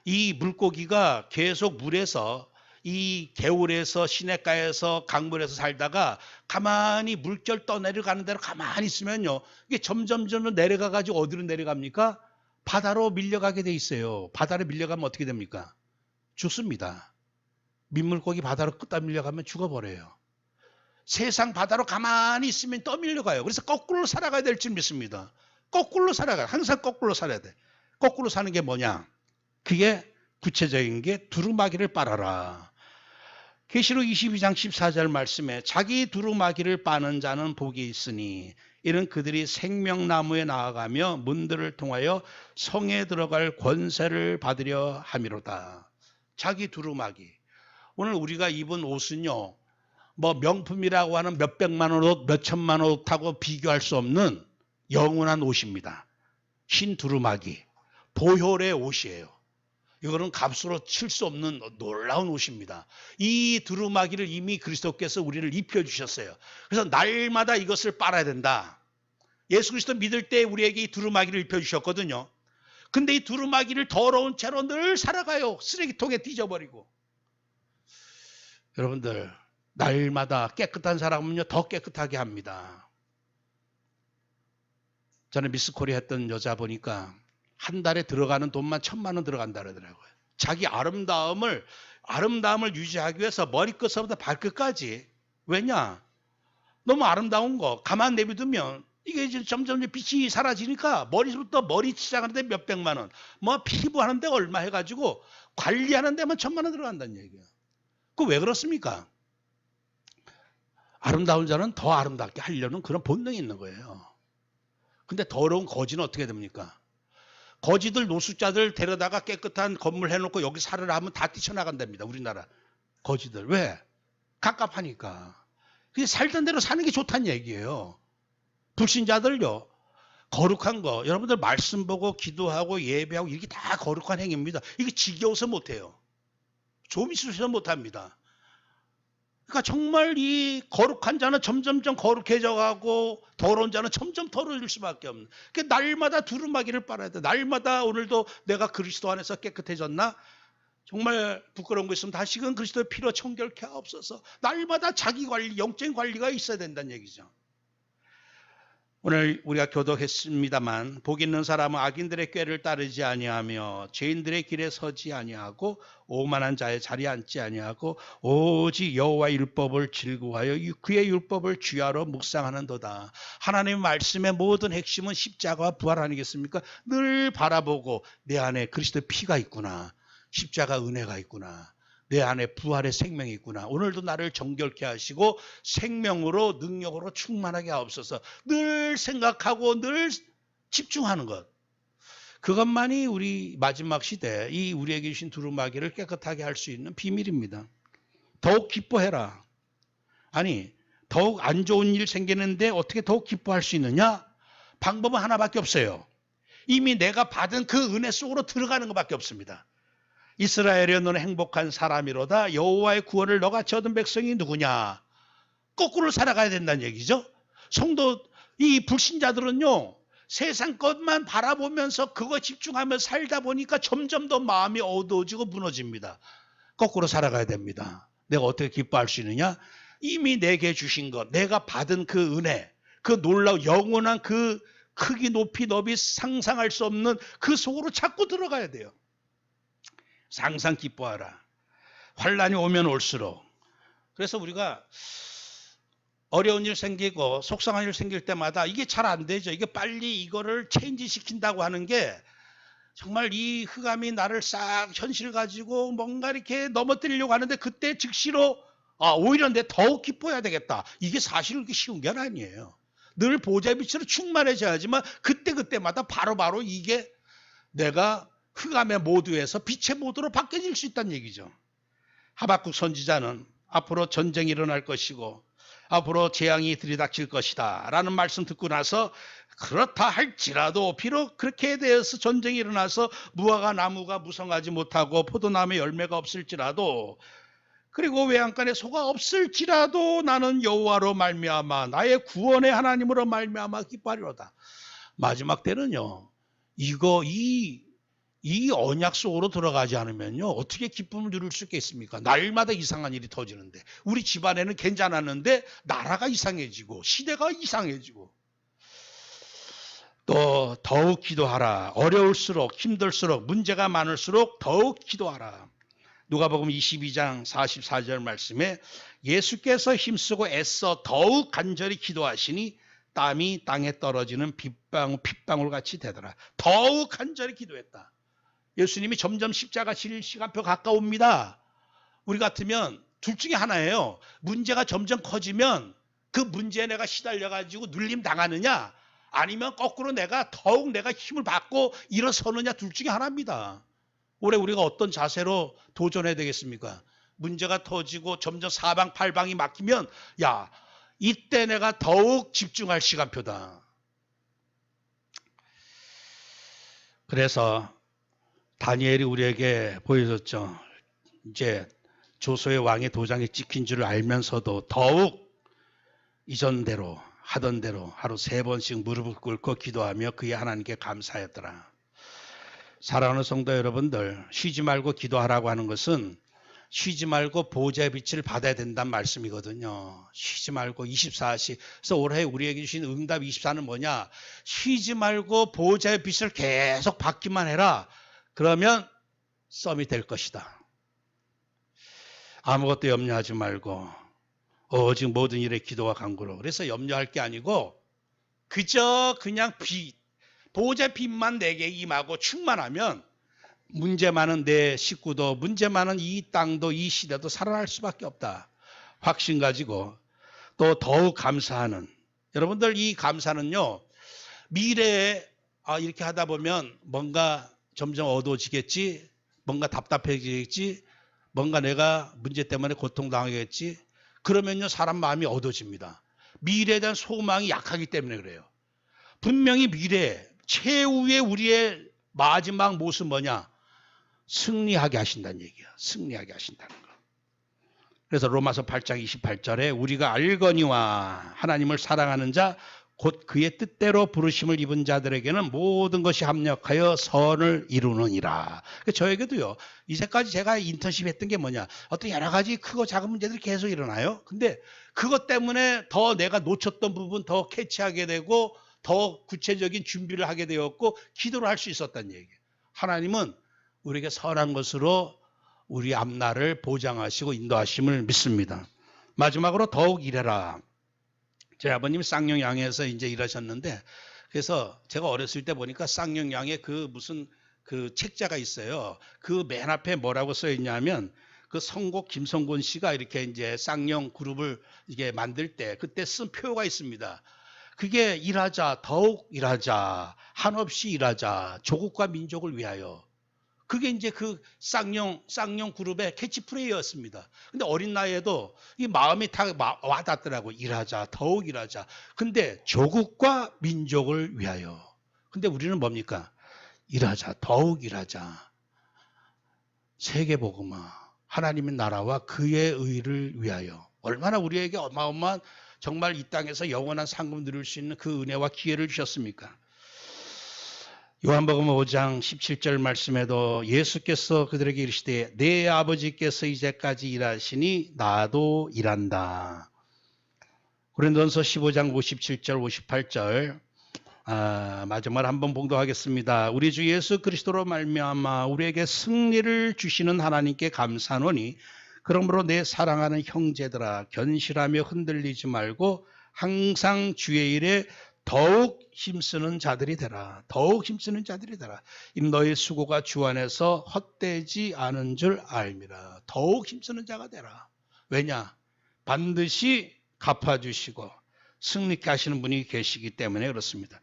이 물고기가 계속 물에서, 이 개울에서, 시냇가에서, 강물에서 살다가 가만히 물결 떠내려가는 대로 가만히 있으면요, 이게 점점 내려가가지고 어디로 내려갑니까? 바다로 밀려가게 돼 있어요. 바다로 밀려가면 어떻게 됩니까? 죽습니다. 민물고기 바다로 끄다 밀려가면 죽어버려요. 세상 바다로 가만히 있으면 떠밀려가요. 그래서 거꾸로 살아가야 될 줄 믿습니다. 거꾸로 살아가요. 항상 거꾸로 살아야 돼. 거꾸로 사는 게 뭐냐? 그게 구체적인 게 두루마기를 빨아라. 계시록 22장 14절 말씀에 자기 두루마기를 빠는 자는 복이 있으니 이는 그들이 생명나무에 나아가며 문들을 통하여 성에 들어갈 권세를 받으려 함이로다. 자기 두루마기. 오늘 우리가 입은 옷은요, 뭐 명품이라고 하는 몇백만 원 옷, 몇천만 원 옷하고 비교할 수 없는 영원한 옷입니다. 흰 두루마기, 보혈의 옷이에요. 이거는 값으로 칠 수 없는 놀라운 옷입니다. 이 두루마기를 이미 그리스도께서 우리를 입혀주셨어요. 그래서 날마다 이것을 빨아야 된다. 예수 그리스도 믿을 때 우리에게 이 두루마기를 입혀주셨거든요. 근데 이 두루마기를 더러운 채로 늘 살아가요. 쓰레기통에 뒤져버리고. 여러분들, 날마다 깨끗한 사람은요, 더 깨끗하게 합니다. 저는 미스코리아 했던 여자 보니까 한 달에 들어가는 돈만 1,000만 원 들어간다 그러더라고요. 자기 아름다움을 유지하기 위해서 머리끝부터 발끝까지. 왜냐? 너무 아름다운 거 가만 내비두면 이게 이제 점점 빛이 사라지니까 머리부터 머리 치장하는데 몇백만 원, 뭐 피부하는데 얼마 해가지고 관리하는 데만 1,000만 원 들어간다는 얘기예요. 그 왜 그렇습니까? 아름다운 자는 더 아름답게 하려는 그런 본능이 있는 거예요. 근데 더러운 거지는 어떻게 됩니까? 거지들, 노숙자들 데려다가 깨끗한 건물 해놓고 여기 살으라 하면 다 뛰쳐나간답니다. 우리나라 거지들. 왜? 갑갑하니까. 그냥 살던 대로 사는 게 좋다는 얘기예요. 불신자들요, 거룩한 거, 여러분들 말씀 보고 기도하고 예배하고 이게 다 거룩한 행위입니다. 이게 지겨워서 못해요. 좀 있으셔서 못합니다. 그러니까 정말 이 거룩한 자는 점점점 거룩해져 가고 더러운 자는 점점 더러워질 수밖에 없는. 그러니까 날마다 두루마기를 빨아야 돼. 날마다 오늘도 내가 그리스도 안에서 깨끗해졌나? 정말 부끄러운 거 있으면 다시금 그리스도의 피로 청결케 하옵소서. 날마다 자기 관리, 영적인 관리가 있어야 된다는 얘기죠. 오늘 우리가 교독했습니다만 복 있는 사람은 악인들의 꾀를 따르지 아니하며 죄인들의 길에 서지 아니하고 오만한 자의 자리에 앉지 아니하고 오직 여호와의 율법을 즐거워하여 그의 율법을 주야로 묵상하는도다. 하나님의 말씀의 모든 핵심은 십자가와 부활 아니겠습니까? 늘 바라보고 내 안에 그리스도의 피가 있구나, 십자가 은혜가 있구나, 내 안에 부활의 생명이 있구나. 오늘도 나를 정결케 하시고 생명으로 능력으로 충만하게 하옵소서. 늘 생각하고 늘 집중하는 것. 그것만이 우리 마지막 시대 이 우리에게 주신 두루마기를 깨끗하게 할 수 있는 비밀입니다. 더욱 기뻐해라. 아니, 더욱 안 좋은 일 생기는데 어떻게 더욱 기뻐할 수 있느냐? 방법은 하나밖에 없어요. 이미 내가 받은 그 은혜 속으로 들어가는 것밖에 없습니다. 이스라엘이여 너는 행복한 사람이로다. 여호와의 구원을 너같이 얻은 백성이 누구냐? 거꾸로 살아가야 된다는 얘기죠. 성도, 이 불신자들은요, 세상 것만 바라보면서 그거 집중하며 살다 보니까 점점 더 마음이 어두워지고 무너집니다. 거꾸로 살아가야 됩니다. 내가 어떻게 기뻐할 수 있느냐? 이미 내게 주신 것, 내가 받은 그 은혜, 그 놀라운 영원한 그 크기, 높이, 너비 상상할 수 없는 그 속으로 자꾸 들어가야 돼요. 항상 기뻐하라. 환난이 오면 올수록. 그래서 우리가 어려운 일 생기고 속상한 일 생길 때마다 이게 잘 안 되죠. 이게 빨리 이거를 체인지 시킨다고 하는 게 정말 이 흑암이 나를 싹 현실 가지고 뭔가 이렇게 넘어뜨리려고 하는데 그때 즉시로 오히려 내 더욱 기뻐해야 되겠다. 이게 사실 그렇게 쉬운 게 아니에요. 늘 보좌의 빛으로 충만해져야지만 그때그때마다 바로바로 이게 내가 흑암의 모드에서 빛의 모드로 바뀌어질 수 있다는 얘기죠. 하박국 선지자는 앞으로 전쟁이 일어날 것이고 앞으로 재앙이 들이닥칠 것이다 라는 말씀 듣고 나서 그렇다 할지라도 비록 그렇게 대해서 전쟁이 일어나서 무화과 나무가 무성하지 못하고 포도나무에 열매가 없을지라도 그리고 외양간에 소가 없을지라도 나는 여호와로 말미암아 나의 구원의 하나님으로 말미암아 기뻐하리로다. 마지막 때는요. 이 언약 속으로 들어가지 않으면요. 어떻게 기쁨을 누릴 수 있겠습니까? 날마다 이상한 일이 터지는데 우리 집안에는 괜찮았는데 나라가 이상해지고 시대가 이상해지고 또 더욱 기도하라. 어려울수록 힘들수록 문제가 많을수록 더욱 기도하라. 누가복음 22장 44절 말씀에 예수께서 힘쓰고 애써 더욱 간절히 기도하시니 땀이 땅에 떨어지는 핏방울 같이 되더라. 더욱 간절히 기도했다. 예수님이 점점 십자가 질 시간표 가까웁니다. 우리 같으면 둘 중에 하나예요. 문제가 점점 커지면 그 문제에 내가 시달려가지고 눌림 당하느냐 아니면 거꾸로 더욱 내가 힘을 받고 일어서느냐 둘 중에 하나입니다. 올해 우리가 어떤 자세로 도전해야 되겠습니까? 문제가 터지고 점점 사방팔방이 막히면 야 이때 내가 더욱 집중할 시간표다. 그래서 다니엘이 우리에게 보여줬죠. 이제 조소의 왕의 도장에 찍힌 줄 알면서도 더욱 이전대로 하던 대로 하루 3번씩 무릎을 꿇고 기도하며 그의 하나님께 감사했더라. 사랑하는 성도 여러분들, 쉬지 말고 기도하라고 하는 것은 쉬지 말고 보좌의 빛을 받아야 된다는 말씀이거든요. 쉬지 말고 24시. 그래서 올해 우리에게 주신 응답 24는 뭐냐? 쉬지 말고 보좌의 빛을 계속 받기만 해라. 그러면 썸이 될 것이다. 아무것도 염려하지 말고 오직 모든 일에 기도와 간구로. 그래서 염려할 게 아니고 그저 그냥 보좌의 빛만 내게 임하고 충만하면 문제 많은 내 식구도 문제 많은 이 땅도 이 시대도 살아날 수밖에 없다. 확신 가지고 또 더욱 감사하는 여러분들 이 감사는요. 미래에 이렇게 하다 보면 뭔가 점점 어두워지겠지. 뭔가 답답해지겠지. 뭔가 내가 문제 때문에 고통당하겠지. 그러면요. 사람 마음이 어두워집니다. 미래에 대한 소망이 약하기 때문에 그래요. 분명히 미래 최후의 우리의 마지막 모습 뭐냐? 승리하게 하신다는 얘기야. 승리하게 하신다는 거. 그래서 로마서 8장 28절에 우리가 알거니와 하나님을 사랑하는 자 곧 그의 뜻대로 부르심을 입은 자들에게는 모든 것이 합력하여 선을 이루느니라. 저에게도요. 이제까지 제가 인턴십 했던 게 뭐냐. 어떤 여러 가지 크고 작은 문제들이 계속 일어나요. 근데 그것 때문에 더 내가 놓쳤던 부분 더 캐치하게 되고 더 구체적인 준비를 하게 되었고 기도를 할 수 있었다는 얘기예요. 하나님은 우리에게 선한 것으로 우리 앞날을 보장하시고 인도하심을 믿습니다. 마지막으로 더욱 일해라. 저희 아버님이 쌍용양에서 이제 일하셨는데 그래서 제가 어렸을 때 보니까 쌍용양에 그 무슨 그 책자가 있어요. 그 맨 앞에 뭐라고 써 있냐면 그 선곡 김성곤 씨가 이렇게 이제 쌍용 그룹을 이게 만들 때 그때 쓴 표가 있습니다. 그게 일하자, 더욱 일하자, 한없이 일하자, 조국과 민족을 위하여. 그게 이제 그 쌍용 그룹의 캐치프레이였습니다. 근데 어린 나이에도 이 마음이 다 와닿더라고. 일하자, 더욱 일하자. 근데 조국과 민족을 위하여. 근데 우리는 뭡니까? 일하자, 더욱 일하자. 세계복음화, 하나님의 나라와 그의 의를 위하여. 얼마나 우리에게 어마어마한 정말 이 땅에서 영원한 상급을 누릴 수 있는 그 은혜와 기회를 주셨습니까? 요한복음 5장 17절 말씀에도 예수께서 그들에게 이르시되 내 아버지께서 이제까지 일하시니 나도 일한다. 고린도전서 15장 57절 58절 마지막으로 한번 봉독하겠습니다. 우리 주 예수 그리스도로 말미암아 우리에게 승리를 주시는 하나님께 감사하노니 그러므로 내 사랑하는 형제들아 견실하며 흔들리지 말고 항상 주의 일에 더욱 힘쓰는 자들이 되라. 더욱 힘쓰는 자들이 되라. 너의 수고가 주 안에서 헛되지 않은 줄 알미라. 더욱 힘쓰는 자가 되라. 왜냐? 반드시 갚아주시고 승리케 하시는 분이 계시기 때문에 그렇습니다.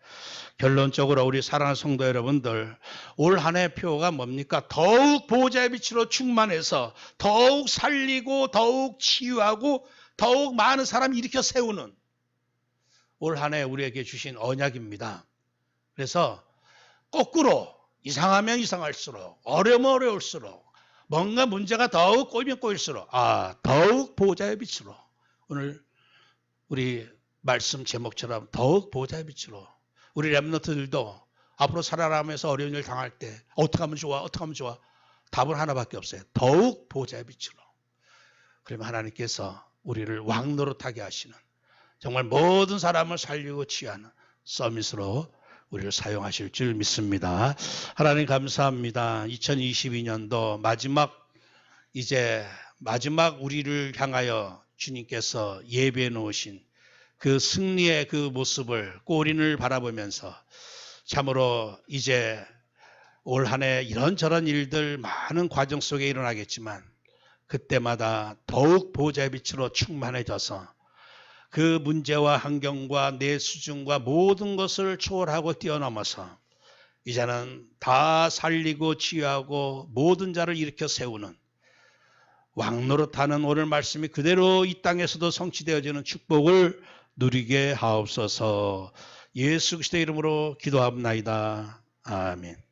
결론적으로 우리 사랑하는 성도 여러분들, 올 한 해 표가 뭡니까? 더욱 보호자의 빛으로 충만해서 더욱 살리고 더욱 치유하고 더욱 많은 사람 일으켜 세우는 올 한 해 우리에게 주신 언약입니다. 그래서 거꾸로 이상하면 이상할수록 어려우면 어려울수록 뭔가 문제가 더욱 꼬이면 꼬일수록 더욱 보호자의 빛으로 오늘 우리 말씀 제목처럼 더욱 보호자의 빛으로 우리 렘넌트들도 앞으로 살아가면서 어려운 일 당할 때 어떻게 하면 좋아? 어떻게 하면 좋아? 답은 하나밖에 없어요. 더욱 보호자의 빛으로. 그러면 하나님께서 우리를 왕노릇하게 하시는 정말 모든 사람을 살리고 치유하는 서밋으로 우리를 사용하실 줄 믿습니다. 하나님 감사합니다. 2022년도 마지막 우리를 향하여 주님께서 예배해 놓으신 그 승리의 그 모습을 꼬린을 바라보면서 참으로 이제 올 한 해 이런저런 일들 많은 과정 속에 일어나겠지만 그때마다 더욱 보호자의 빛으로 충만해져서 그 문제와 환경과 내 수준과 모든 것을 초월하고 뛰어넘어서 이제는 다 살리고 치유하고 모든 자를 일으켜 세우는 왕노릇하는 오늘 말씀이 그대로 이 땅에서도 성취되어지는 축복을 누리게 하옵소서. 예수 그리스도의 이름으로 기도합나이다. 아멘.